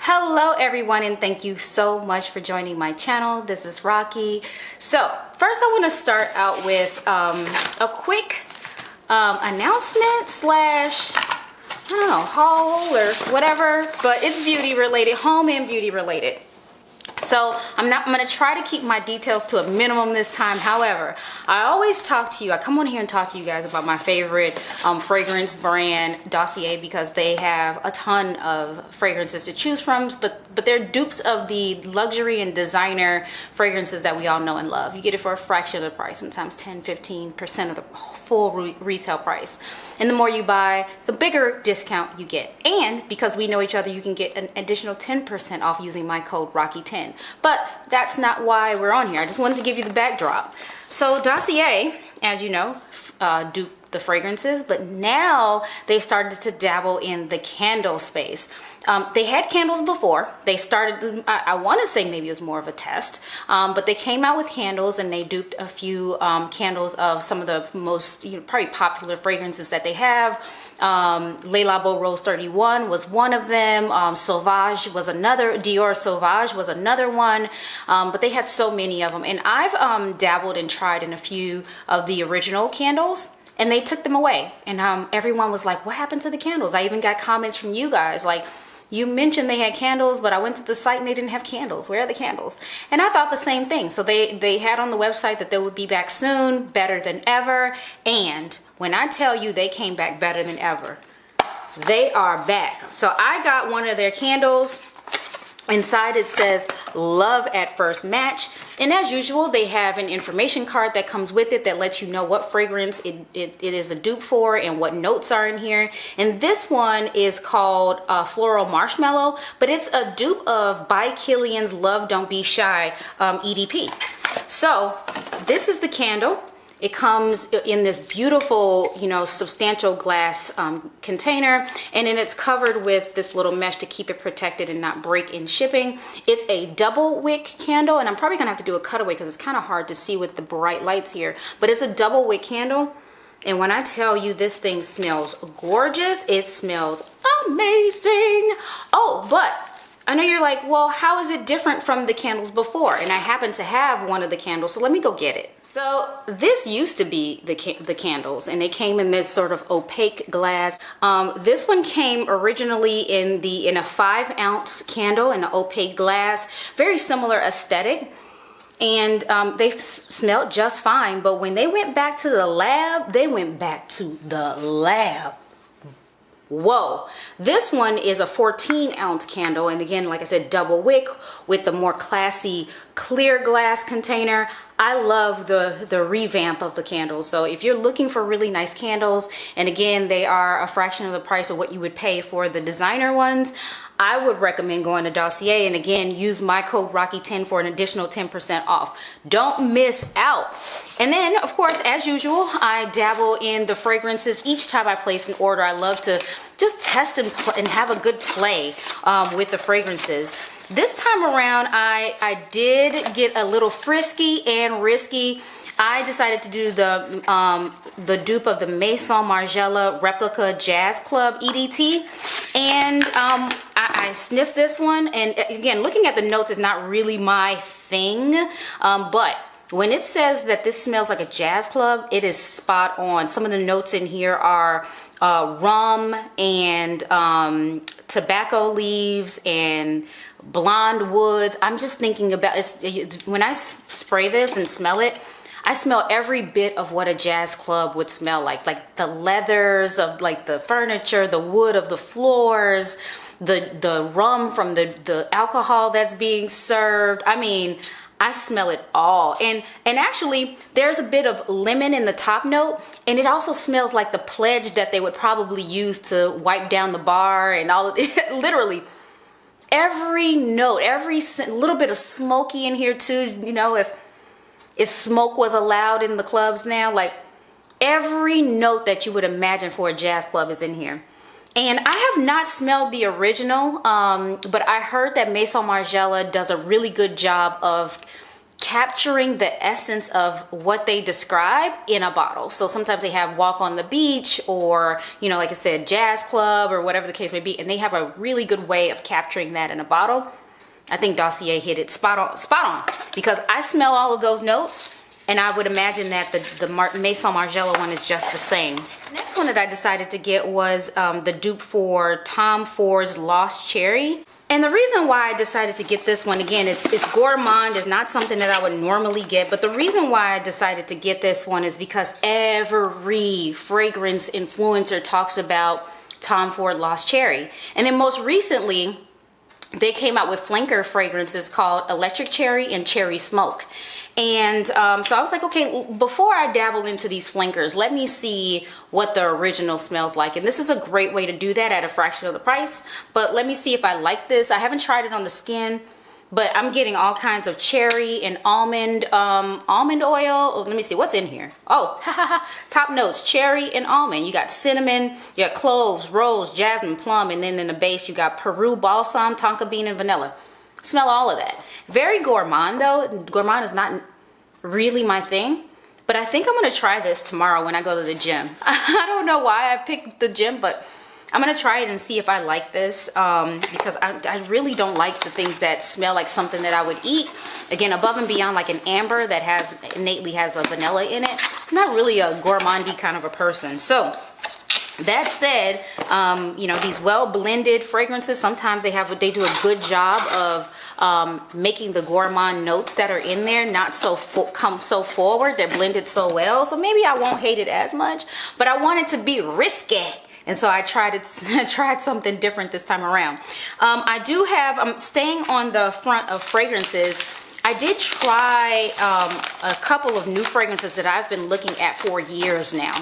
Hello everyone, and thank you so much for joining my channel. This is Rocky. So first I want to start out with a quick announcement slash, I don't know, haul or whatever, but it's beauty related, home and beauty related. So I'm going to try to keep my details to a minimum this time. However, I always talk to you. I come on here and talk to you guys about my favorite fragrance brand, Dossier, because they have a ton of fragrances to choose from, but they're dupes of the luxury and designer fragrances that we all know and love. You get it for a fraction of the price, sometimes 10-15% of the full retail price. And the more you buy, the bigger discount you get. And because we know each other, you can get an additional 10% off using my code Rocky10. But that's not why we're on here. I just wanted to give you the backdrop. So Dossier, as you know, dupe the fragrances, but now they started to dabble in the candle space. They had candles before. They started, I want to say maybe it was more of a test, but they came out with candles and they duped a few candles of some of the most, probably popular fragrances that they have. Le Labo Rose 31 was one of them. Sauvage was another. Dior Sauvage was another one. But they had so many of them. And I've dabbled and tried in a few of the original candles. And they took them away. And everyone was like, what happened to the candles? I even got comments from you guys like, you mentioned they had candles, but I went to the site and they didn't have candles. Where are the candles? And I thought the same thing. So they had on the website that they would be back soon, better than ever. And when I tell you they came back better than ever, they are back. So I got one of their candles. Inside it says love at first match, and as usual they have an information card that comes with it that lets you know what fragrance it is a dupe for and what notes are in here. And this one is called Floral Marshmallow, but it's a dupe of by Kilian's Love Don't Be Shy EDP. So this is the candle. It comes in this beautiful, substantial glass container, and then it's covered with this little mesh to keep it protected and not break in shipping. It's a double wick candle, and I'm probably gonna have to do a cutaway because it's kind of hard to see with the bright lights here, but it's a double wick candle. And when I tell you this thing smells gorgeous, it smells amazing. Oh, but I know you're like, well, how is it different from the candles before? And I happen to have one of the candles, so let me go get it. So this used to be the candles, and they came in this sort of opaque glass. This one came originally in a 5-ounce candle in an opaque glass, very similar aesthetic. And they smelled just fine, but when they went back to the lab, they went back to the lab. Whoa, this one is a 14-ounce candle, and again, like I said, double wick with the more classy clear glass container. I love the revamp of the candles. So if you're looking for really nice candles, and again, they are a fraction of the price of what you would pay for the designer ones, I would recommend going to Dossier, and again, use my code Rocky10 for an additional 10% off. Don't miss out. And then, of course, as usual, I dabble in the fragrances each time I place an order. I love to just test and have a good play with the fragrances. This time around, I did get a little frisky and risky. I decided to do the dupe of the Maison Margiela Replica Jazz Club EDT, and I sniffed this one, and again, looking at the notes is not really my thing, but when it says that this smells like a jazz club, it is spot on. Some of the notes in here are rum and tobacco leaves and blonde woods. I'm just thinking about it. When I spray this and smell it, I smell every bit of what a jazz club would smell like the leathers of like the furniture, the wood of the floors, the rum from the alcohol that's being served. I mean, I smell it all. And actually, there's a bit of lemon in the top note, and it also smells like the pledge that they would probably use to wipe down the bar and all of it. Literally, every note, every little bit of smoky in here too, if smoke was allowed in the clubs now, like every note that you would imagine for a jazz club is in here. And I have not smelled the original, but I heard that Maison Margiela does a really good job of capturing the essence of what they describe in a bottle. So sometimes they have walk on the beach, or, you know, like I said, jazz club, or whatever the case may be, and they have a really good way of capturing that in a bottle. I think Dossier hit it spot on, because I smell all of those notes, and I would imagine that the Maison Margiela one is just the same. Next one that I decided to get was the dupe for Tom Ford's Lost Cherry. And the reason why I decided to get this one, again, it's gourmand. It's not something that I would normally get, but the reason why I decided to get this one is because every fragrance influencer talks about Tom Ford Lost Cherry. And then most recently, they came out with flanker fragrances called Electric Cherry and Cherry Smoke. And so I was like, okay, before I dabble into these flankers, let me see what the original smells like. And this is a great way to do that at a fraction of the price. But let me see if I like this. I haven't tried it on the skin, but I'm getting all kinds of cherry and almond oil. Oh, let me see what's in here. Oh, top notes, cherry and almond. You got cinnamon, you got cloves, rose, jasmine, plum, and then in the base you got Peru balsam, tonka bean, and vanilla. Smell all of that. Very gourmand though. Gourmand is not really my thing, but I think I'm gonna try this tomorrow when I go to the gym. I don't know why I picked the gym, but I'm gonna try it and see if I like this, because I really don't like the things that smell like something that I would eat. Again, above and beyond like an amber that innately has a vanilla in it. I'm not really a gourmandy kind of a person. So that said, you know, these well blended fragrances, sometimes they do a good job of making the gourmand notes that are in there not come so forward. They're blended so well, so maybe I won't hate it as much, but I want it to be risky. And so I tried something different this time around. I do have, I'm staying on the front of fragrances. I did try a couple of new fragrances that I've been looking at for years now.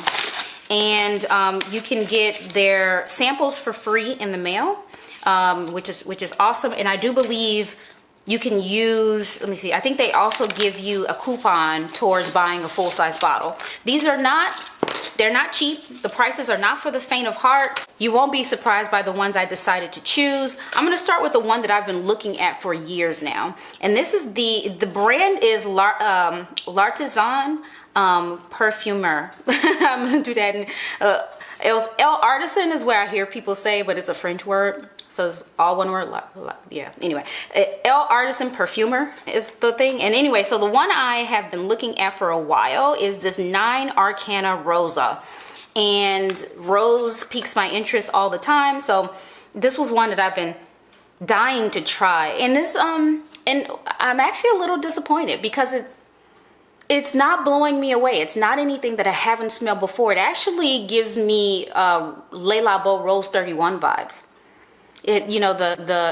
And you can get their samples for free in the mail, which is awesome. And I do believe you can use, let me see, I think they also give you a coupon towards buying a full-size bottle. These are not, they're not cheap. The prices are not for the faint of heart. You won't be surprised by the ones I decided to choose. I'm gonna start with the one that I've been looking at for years now. And this is the brand is L'Artisan Perfumeur. I'm gonna do that in, El Artisan is where I hear people say, but it's a French word. So it's all one word, yeah, anyway. El Artisan Perfumeur is the thing. And anyway, so the one I have been looking at for a while is this 9 Arcana Rosa. And rose piques my interest all the time. So this was one that I've been dying to try. And this, and I'm actually a little disappointed because it's not blowing me away. It's not anything that I haven't smelled before. It actually gives me Le Labo Rose 31 vibes. You know,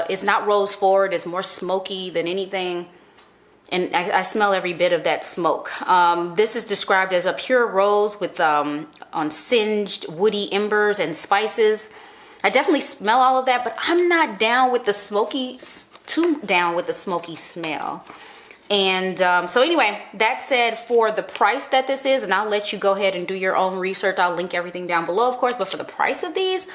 it's not rose forward, it's more smoky than anything. And I smell every bit of that smoke. This is described as a pure rose with on singed woody embers and spices. I definitely smell all of that, but I'm not down with the smoky, too down with the smoky smell. And so anyway, that said, for the price that this is, and I'll let you go ahead and do your own research. I'll link everything down below, of course, but for the price of these,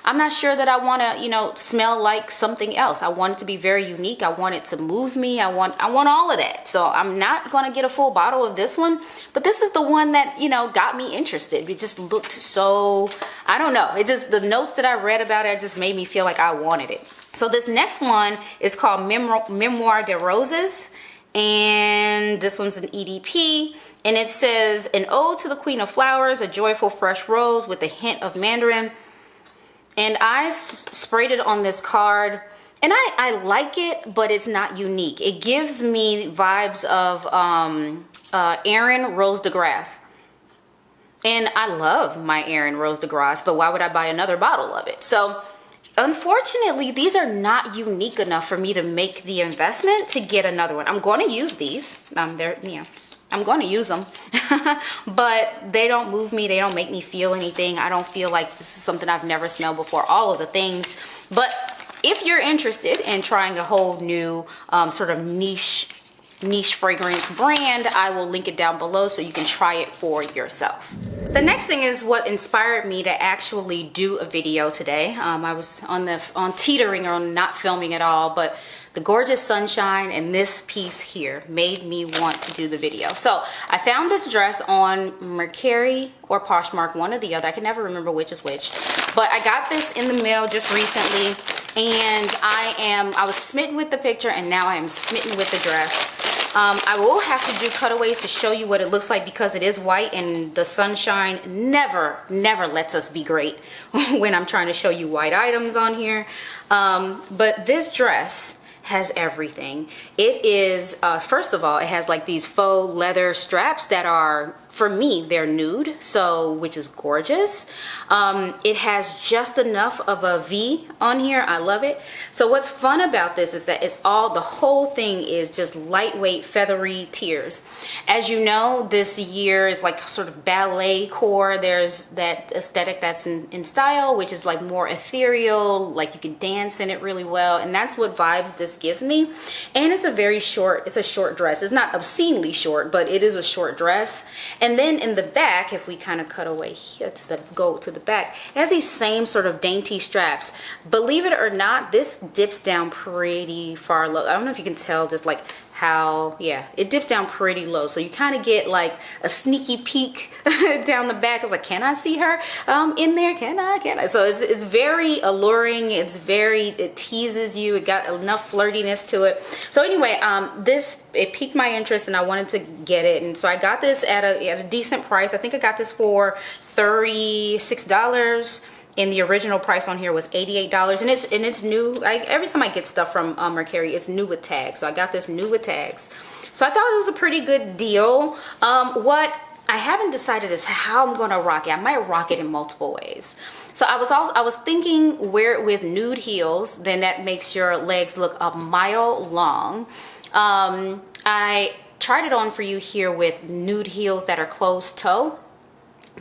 I'm not sure that I want to, you know, smell like something else. I want it to be very unique. I want it to move me. I want all of that. So I'm not going to get a full bottle of this one, but this is the one that, you know, got me interested. It just looked so, I don't know. It just, the notes that I read about it just made me feel like I wanted it. So this next one is called Memoir de Roses. And this one's an EDP. And it says, an ode to the queen of flowers, a joyful fresh rose with a hint of mandarin. And I sprayed it on this card, and I like it, but it's not unique. It gives me vibes of Erin Rose de Grasse. And I love my Erin Rose de Grasse, but why would I buy another bottle of it? So unfortunately, these are not unique enough for me to make the investment to get another one. I'm going to use these. I'm going to use them, but they don't move me. They don't make me feel anything. I don't feel like this is something I've never smelled before, all of the things. But if you're interested in trying a whole new sort of niche fragrance brand, I will link it down below so you can try it for yourself. The next thing is what inspired me to actually do a video today. I was on teetering on not filming at all, but the gorgeous sunshine and this piece here made me want to do the video. So I found this dress on Mercari or Poshmark, one or the other. I can never remember which is which. But I got this in the mail just recently, and I was smitten with the picture, and now I am smitten with the dress. I will have to do cutaways to show you what it looks like because it is white, and the sunshine never lets us be great when I'm trying to show you white items on here. But this dress has everything. It is, first of all, it has like these faux leather straps that are, for me, they're nude, so, which is gorgeous. It has just enough of a V on here. I love it. So what's fun about this is that the whole thing is just lightweight feathery tiers. As you know, this year is like sort of ballet core. There's that aesthetic that's in style, which is like more ethereal, like you can dance in it really well, and that's what vibes this gives me. And it's a short dress. It's not obscenely short, but it is a short dress. And then in the back, if we kind of cut away here go to the back, it has these same sort of dainty straps. Believe it or not, this dips down pretty far low. I don't know if you can tell just like how, yeah, it dips down pretty low. So you kind of get like a sneaky peek down the back. It's like, can I see her in there? Can I? So it's very alluring. It teases you. It got enough flirtiness to it. So anyway, it piqued my interest and I wanted to get it. And so I got this at a decent price. I think I got this for $36. And the original price on here was $88, and it's new. Every time I get stuff from Mercari, it's new with tags. So I got this new with tags. So I thought it was a pretty good deal. What I haven't decided is how I'm gonna rock it. I might rock it in multiple ways. So I was thinking wear it with nude heels, then that makes your legs look a mile long. I tried it on for you here with nude heels that are closed toe.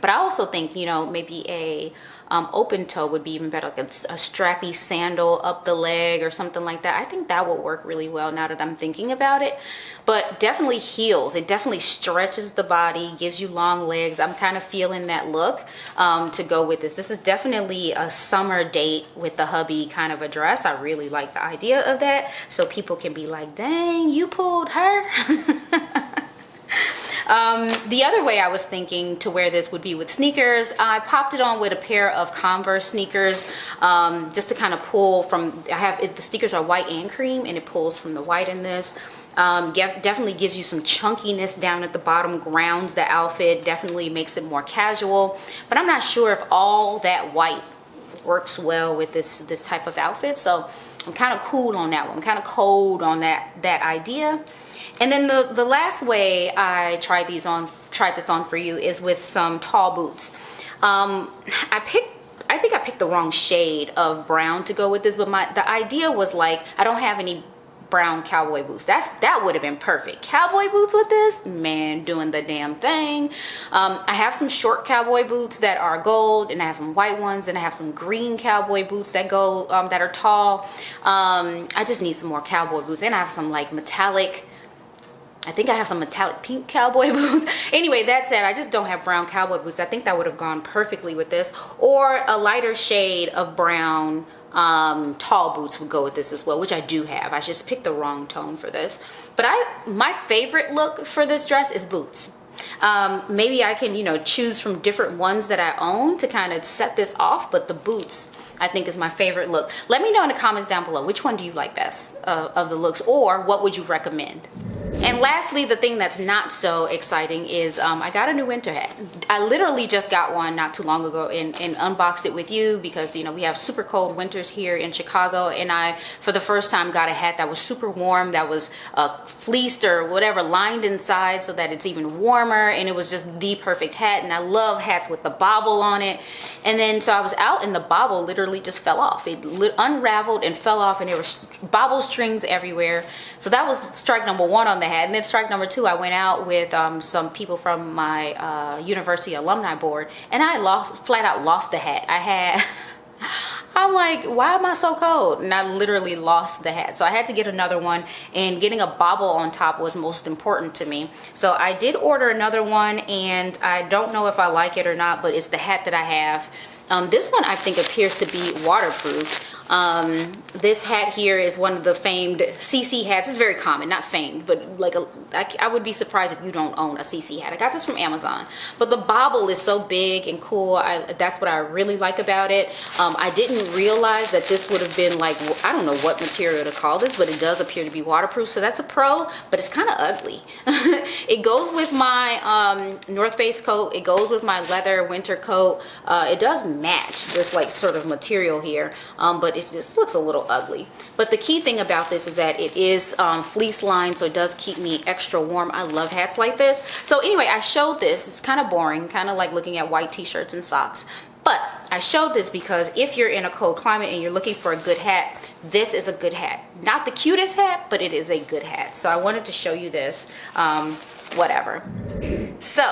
But I also think, you know, maybe a open toe would be even better, like a strappy sandal up the leg or something like that. I think that would work really well now that I'm thinking about it. But definitely heels. It definitely stretches the body, gives you long legs. I'm kind of feeling that look to go with this. This is definitely a summer date with the hubby kind of a dress. I really like the idea of that. So people can be like, dang, you pulled her. The other way I was thinking to wear this would be with sneakers. I popped it on with a pair of Converse sneakers just to kind of pull from, the sneakers are white and cream, and it pulls from the white in this. Definitely gives you some chunkiness down at the bottom, grounds the outfit, definitely makes it more casual. But I'm not sure if all that white works well with this type of outfit. So I'm kind of cool on that one. I'm kind of cold on that idea. And then the last way I tried this on for you is with some tall boots. I think I picked the wrong shade of brown to go with this, but the idea was like, I don't have any brown cowboy boots. That would have been perfect. Cowboy boots with this, man, doing the damn thing. I have some short cowboy boots that are gold, and I have some white ones, and I have some green cowboy boots that go that are tall. I just need some more cowboy boots, and I have some like metallic, I think I have some metallic pink cowboy boots. Anyway, that said, I just don't have brown cowboy boots. I think that would have gone perfectly with this. Or a lighter shade of brown tall boots would go with this as well, which I do have. I just picked the wrong tone for this. But my favorite look for this dress is boots. Maybe I can, you know, choose from different ones that I own to kind of set this off, but the boots I think is my favorite look. Let me know in the comments down below, which one do you like best of the looks, or what would you recommend? And lastly, the thing that's not so exciting is I got a new winter hat. I literally just got one not too long ago and unboxed it with you because, you know, we have super cold winters here in Chicago, and I, for the first time, got a hat that was super warm, that was fleeced or whatever, lined inside so that it's even warmer, and it was just the perfect hat. And I love hats with the bobble on it. And then so I was out and the bobble literally just fell off. It unraveled and fell off, and there were bobble strings everywhere. So that was strike number one on the hat. And then strike number two, I went out with some people from my university alumni board, and I flat out lost the hat. I'm like, why am I so cold? And I literally lost the hat. So I had to get another one, and getting a bobble on top was most important to me. So I did order another one, and I don't know if I like it or not, but it's the hat that I have. This one I think appears to be waterproof. This hat here is one of the famed CC hats. It's very common, not famed, but like I would be surprised if you don't own a CC hat. I got this from Amazon, but the bobble is so big and cool. That's what I really like about it. I didn't realize that this would have been like, I don't know what material to call this, but it does appear to be waterproof. So that's a pro, but it's kind of ugly. It goes with my North Face coat. It goes with my leather winter coat. It does match this like sort of material here, but it just looks a little ugly. But the key thing about this is that it is fleece lined, so it does keep me extra warm. I love hats like this. So anyway, I showed this. It's kind of boring, kind of like looking at white t-shirts and socks. But I showed this because if you're in a cold climate and you're looking for a good hat, this is a good hat. Not the cutest hat, but it is a good hat. So I wanted to show you this. Whatever. So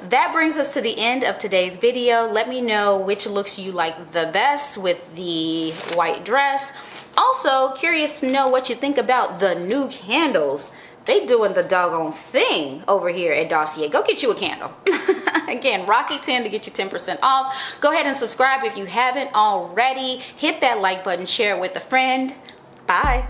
that brings us to the end of today's video. Let me know which looks you like the best with the white dress. Also curious to know what you think about the new candles. They doing the doggone thing over here at Dossier. Go get you a candle. Again, Rocky 10 to get you 10% off. Go ahead and subscribe if you haven't already. Hit that like button, share it with a friend. Bye.